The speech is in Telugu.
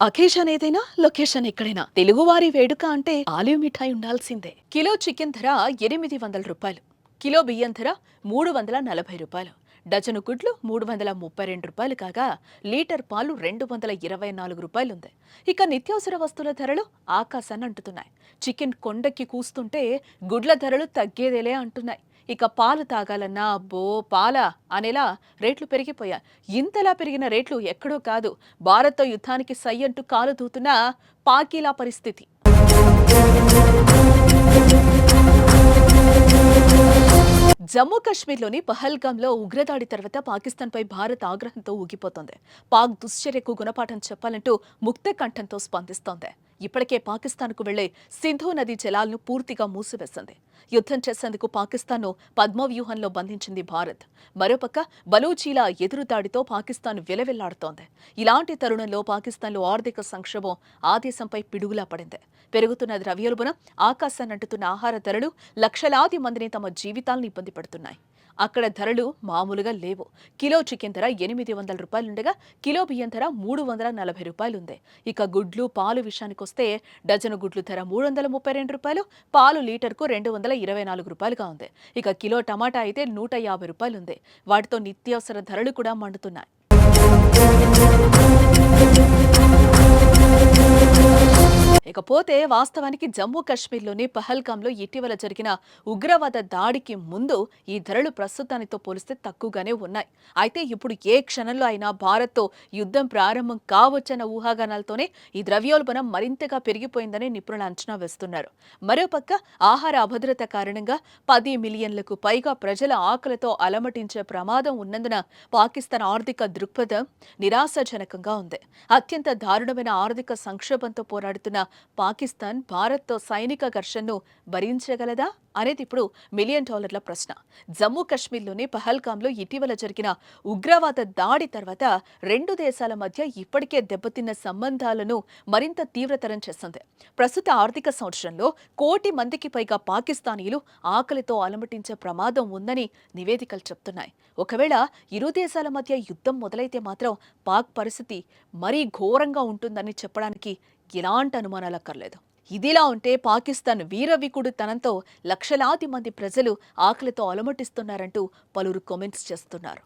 అకేషన్ ఏదైనా లొకేషన్ ఎక్కడైనా తెలుగువారి వేడుక అంటే ఆలివ్ మిఠాయి ఉండాల్సిందే. కిలో చికెన్ ధర రూ. 800, కిలో బియ్యం ధర రూ. 340, డజను గుడ్లు రూ. 332 కాగా లీటర్ పాలు రూ. 224 ఉంది. ఇక నిత్యావసర వస్తువుల ధరలు ఆకాశాన్ని అంటుతున్నాయి. చికెన్ కొండకి కూస్తుంటే గుడ్ల ధరలు తగ్గేదేలే అంటున్నాయి. ఇక పాలు తాగాలన్నా అబ్బో పాల అనేలా రేట్లు పెరిగిపోయాయి. ఇంతలా పెరిగిన రేట్లు ఎక్కడో కాదు, భారత్తో యుద్ధానికి సై అంటూ కాలు దూతున్న పాకీలా పరిస్థితి. జమ్మూ కాశ్మీర్లోని పహల్గాంలో ఉగ్రదాడి తర్వాత పాకిస్తాన్పై భారత్ ఆగ్రహంతో ఊగిపోతోంది. పాక్ దుశ్చర్యకు గుణపాఠం చెప్పాలంటూ ముక్త కంఠంతో స్పందిస్తోంది. ఇప్పటికే పాకిస్తాన్కు వెళ్లే సింధు నదీ జలాలను పూర్తిగా మూసివేసింది. యుద్ధం చేసేందుకు పాకిస్తాన్ను పద్మవ్యూహంలో బంధించింది భారత్. మరోపక్క బలూచీల ఎదురుదాడితో పాకిస్తాన్ విలవిల్లాడుతోంది. ఇలాంటి తరుణంలో పాకిస్తాన్లో ఆర్థిక సంక్షోభం ఆ దేశంపై పిడుగులా పడింది. పెరుగుతున్న ద్రవ్యోల్బణం, ఆకాశాన్నంటుతున్న ఆహార ధరలు లక్షలాది మందిని తమ జీవితాలను ఇబ్బంది పెడుతున్నాయి. అక్కడ ధరలు మామూలుగా లేవు. కిలో చికెన్ ధర రూ. 800 కిలో బియ్యం ధర రూ. 340 ఉంది. ఇక గుడ్లు, పాలు విషయానికొస్తే డజను గుడ్లు ధర రూ. 332, పాలు లీటర్కు రూ. 224గా ఉంది. ఇక కిలో టమాటా అయితే రూ. 150 ఉంది. వాటితో నిత్యావసర ధరలు కూడా మండుతున్నాయి. ఇకపోతే వాస్తవానికి జమ్మూ కాశ్మీర్లోని పహల్గాంలో ఇటీవల జరిగిన ఉగ్రవాద దాడికి ముందు ఈ ధరలు ప్రస్తుతానితో పోలిస్తే తక్కువగానే ఉన్నాయి. అయితే ఇప్పుడు ఏ క్షణంలో అయినా భారత్తో యుద్ధం ప్రారంభం కావచ్చన్న ఊహాగానాలతోనే ఈ ద్రవ్యోల్బణం మరింతగా పెరిగిపోయిందని నిపుణులు అంచనా వేస్తున్నారు. మరోపక్క ఆహార అభద్రత కారణంగా 10 మిలియన్లకు పైగా ప్రజల ఆకలితో అలమటించే ప్రమాదం ఉన్నందున పాకిస్తాన్ ఆర్థిక దృక్పథం నిరాశాజనకంగా ఉంది. అత్యంత దారుణమైన ఆర్థిక సంక్షోభంతో పోరాడుతున్న పాకిస్తాన్ భారత్తో సైనిక ఘర్షణను భరించగలదా అనేది ఇప్పుడు $1 మిలియన్ ప్రశ్న. జమ్మూ కాశ్మీర్లోని పహల్గాంలో ఇటీవల జరిగిన ఉగ్రవాద దాడి తర్వాత రెండు దేశాల మధ్య ఇప్పటికే దెబ్బతిన్న సంబంధాలను మరింత తీవ్రతరం చేసింది. ప్రస్తుత ఆర్థిక సంవత్సరంలో 1 కోటి మందికి పైగా పాకిస్తానీలు ఆకలితో అలమటించే ప్రమాదం ఉందని నివేదికలు చెప్తున్నాయి. ఒకవేళ ఇరు దేశాల మధ్య యుద్ధం మొదలైతే మాత్రం పాక్ పరిస్థితి మరీ ఘోరంగా ఉంటుందని చెప్పడానికి ఎలాంటి అనుమానాలక్కర్లేదు. ఇదిలా ఉంటే పాకిస్తాన్ వీరవికుడుతనంతో లక్షలాది మంది ప్రజలు ఆకలితో అలమటిస్తున్నారంటూ పలువురు కామెంట్స్ చేస్తున్నారు.